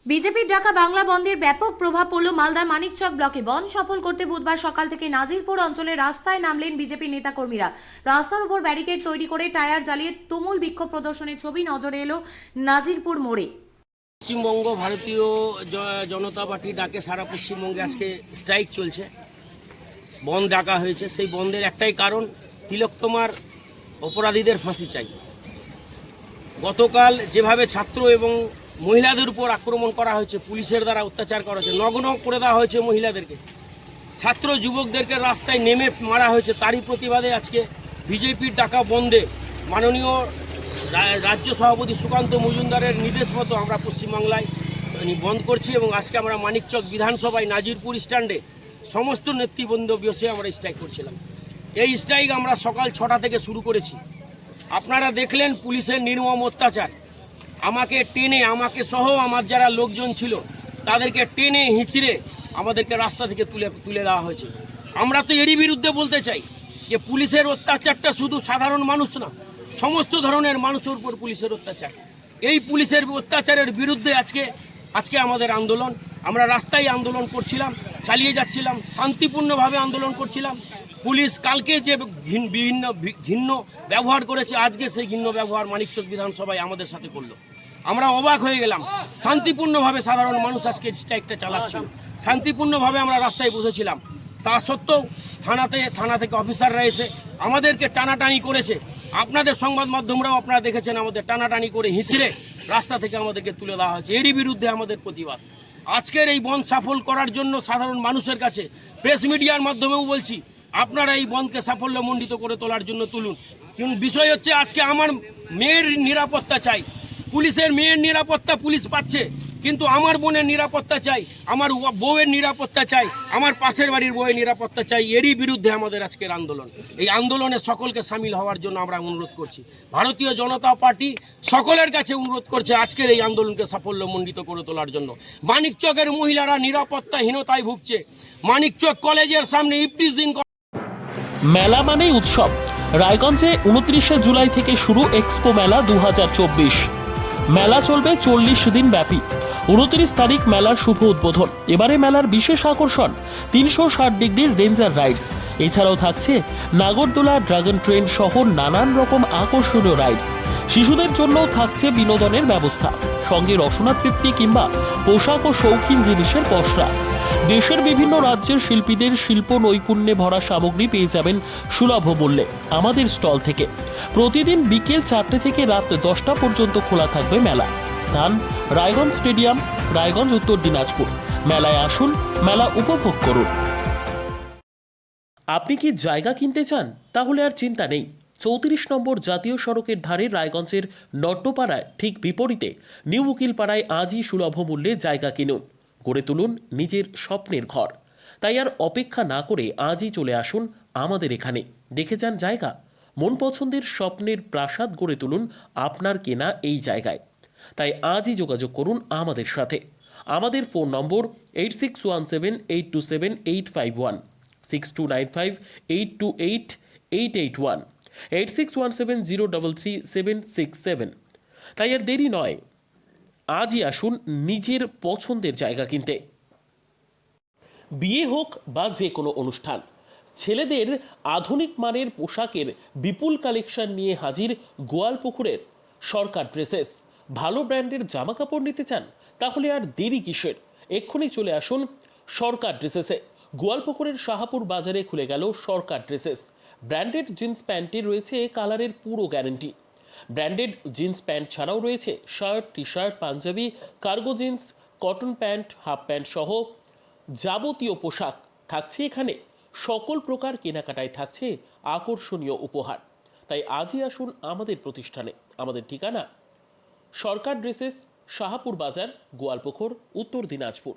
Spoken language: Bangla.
বিজেপির ডাকা বাংলা বন্ধের ব্যাপক প্রভাব পড়ল মালদার মানিকচক ব্লকে। বন্ধ সফল করতে বুধবার সকাল থেকে নাজিরপুর অঞ্চলের রাস্তায় নামলেন বিজেপি নেতাকর্মীরা। রাস্তার উপর ব্যারিকেড তৈরি করে টায়ার জ্বালিয়ে তুমুল বিক্ষোভ প্রদর্শনের ছবি নজরে এলো নাজিরপুর মোড়ে। পশ্চিমবঙ্গ ভারতীয় জনতা পার্টি ডাকে সারা পশ্চিমবঙ্গে আজকে স্ট্রাইক চলছে, বন্ধ ডাকা হয়েছে। সেই বন্ধের একটাই কারণ, তিলোত্তমার অপরাধীদের ফাঁসি চাই। গতকাল যেভাবে ছাত্র এবং মহিলাদের উপর আক্রমণ করা হয়েছে, পুলিশের দ্বারা অত্যাচার করা হয়েছে, নগ্ন করে দেওয়া হয়েছে মহিলাদেরকে, ছাত্র যুবকদেরকে রাস্তায় নেমে মারা হয়েছে, তারই প্রতিবাদে আজকে বিজেপির ডাকা বন্ধে মাননীয় রাজ্য সভাপতি সুকান্ত মজুমদারের নির্দেশ মতো আমরা পশ্চিমবাংলায় বন্ধ করছি। এবং আজকে আমরা মানিকচক বিধানসভায় নাজিরপুর স্ট্যান্ডে সমস্ত নেতৃবৃন্দ বসে আমরা স্ট্রাইক করছিলাম। এই স্ট্রাইক আমরা সকাল 6টা থেকে শুরু করেছি। আপনারা দেখলেন পুলিশের নির্মম অত্যাচার। আমাকে টেনে, আমাকে সহ আমার যারা লোকজন ছিল তাদেরকে টেনে হিঁচড়ে আমাদেরকে রাস্তা থেকে তুলে দেওয়া হয়েছে। আমরা তো এরই বিরুদ্ধে বলতে চাই যে পুলিশের অত্যাচারটা শুধু সাধারণ মানুষ না, সমস্ত ধরনের মানুষের উপর পুলিশের অত্যাচার। এই পুলিশের অত্যাচারের বিরুদ্ধে আজকে আমাদের আন্দোলন। আমরা রাস্তায় আন্দোলন করছিলাম, চালিয়ে যাচ্ছিলাম, শান্তিপূর্ণভাবে আন্দোলন করছিলাম। পুলিশ কালকে যে বিভিন্ন ঘৃণ্য ব্যবহার করেছে, আজকে সেই ঘৃণ্য ব্যবহার মানিকচক বিধানসভায় আমাদের সাথে করলো। আমরা অবাক হয়ে গেলাম। শান্তিপূর্ণভাবে সাধারণ মানুষ আজকে স্ট্রাইকটা চালাচ্ছিল, শান্তিপূর্ণভাবে আমরা রাস্তায় বসেছিলাম। তা সত্ত্বেও থানা থেকে অফিসাররা এসে আমাদেরকে টানাটানি করেছে। আপনাদের সংবাদ মাধ্যমরাও আপনারা দেখেছেন, আমাদের টানাটানি করে হিঁচড়ে রাস্তা থেকে আমাদেরকে তুলে দেওয়া হয়েছে। এরই বিরুদ্ধে আমাদের প্রতিবাদ। আজকের এই বন্ধ সফল করার জন্য সাধারণ মানুষের কাছে প্রেস মিডিয়ার মাধ্যমেও বলছি, আপনারা এই বন্ধকে সাফল্যমণ্ডিত করে তোলার জন্য তুলুন। কিন্তু বিষয় হচ্ছে, আজকে আমার মেয়ের নিরাপত্তা চাই। পুলিশের মেয়ের নিরাপত্তা পুলিশ পাচ্ছে, কিন্তু আমার বোনের নিরাপত্তা চাই, আমার বউয়ের নিরাপত্তা চাই, আমার পাশের বাড়ির বউয়ের নিরাপত্তা চাই। এরই বিরুদ্ধে আমাদের আজকের আন্দোলন। এই আন্দোলনে সকলকে সামিল হওয়ার জন্য আমরা অনুরোধ করছি। ভারতীয় জনতা পার্টি সকলের কাছে অনুরোধ করছে আজকের এই আন্দোলনকে সাফল্যমণ্ডিত করে তোলার জন্য। মানিকচকের মহিলারা নিরাপত্তাহীনতায় ভুগছে। মানিকচক কলেজের সামনে ইফটিজিং। মেলা মানেই উৎসব। রায়গঞ্জে 29শে জুলাই থেকে শুরু এক্সপো মেলা 2024। মেলা চলবে 40 দিন ব্যাপী। 29 তারিখ মেলার শুভ উদ্বোধন। এবারে মেলার বিশেষ আকর্ষণ 360 ডিগ্রির রেঞ্জার রাইডস। এছাড়াও থাকছে নাগরদোলা, ড্রাগন ট্রেন সহ নানান রকম আকর্ষণীয় রাইড। শিশুদের জন্যও থাকছে বিনোদনের ব্যবস্থা, সঙ্গে রসনা তৃপ্তি কিংবা পোশাক ও শৌখিন জিনিসের পসরা। দেশের বিভিন্ন রাজ্যের শিল্পীদের শিল্প নৈপুণ্যে ভরা সামগ্রী পেয়ে যাবেন সুলভ মূল্যে আমাদের স্টল থেকে। প্রতিদিন বিকেল 4টে থেকে রাত 10টা পর্যন্ত খোলা থাকবে মেলা। স্থান রায়গঞ্জ স্টেডিয়াম, রায়গঞ্জ, উত্তর দিনাজপুর। মেলায় আসুন, মেলা উপভোগ করুন। আপনি কি জায়গা কিনতে চান? তাহলে আর চিন্তা নেই। 34 নম্বর জাতীয় সড়কের ধারে রায়গঞ্জের নট্টপাড়ায় ঠিক বিপরীতে নিউ উকিলপাড়ায় আজই সুলভ মূল্যে জায়গা কিনুন, গড়ে তুলুন নিজের স্বপ্নের ঘর। তাই আর অপেক্ষা না করে আজই চলে আসুন আমাদের এখানে, দেখে যান জায়গা। মন পছন্দের স্বপ্নের প্রাসাদ গড়ে তুলুন আপনার কেনা এই জায়গায়। তাই আজই যোগাযোগ করুন আমাদের সাথে। আমাদের ফোন নম্বর 8617827851, 6295828881, 8617033767। তাই আর দেরি নয়, আজই আসুন নিজের পছন্দের জায়গা কিনতে। বিয়ে হোক বা যে কোনো অনুষ্ঠান, ছেলেদের আধুনিক মানের পোশাকের বিপুল কালেকশন নিয়ে হাজির গোয়ালপুকুরের সরকার ড্রেসেস। ভালো ব্র্যান্ডের জামা কাপড় নিতে চান? তাহলে আর দেরি কিসের? এক্ষুনি চলে আসুন সরকার ড্রেসেসে। গোয়ালপুকুরের শাহাপুর বাজারে খুলে গেল সরকার ড্রেসেস। ব্র্যান্ডেড জিন্স প্যান্টে রয়েছে কালারের পুরো গ্যারেন্টি। ব্র্যান্ডেড জিন্স প্যান্ট ছাড়াও রয়েছে shirt, T shirt, panjabi, cargo jeans, cotton pant, half pant সহ যাবতীয় পোশাক থাকছে এখানে। সকল প্রকার কেনাকাটায় থাকছে আকর্ষণীয় উপহার। তাই আজই আসুন আমাদের প্রতিষ্ঠানে। আমাদের ঠিকানা সরকার ড্রেসেস, শাহাপুর বাজার, গোয়ালপুকুর, উত্তর দিনাজপুর।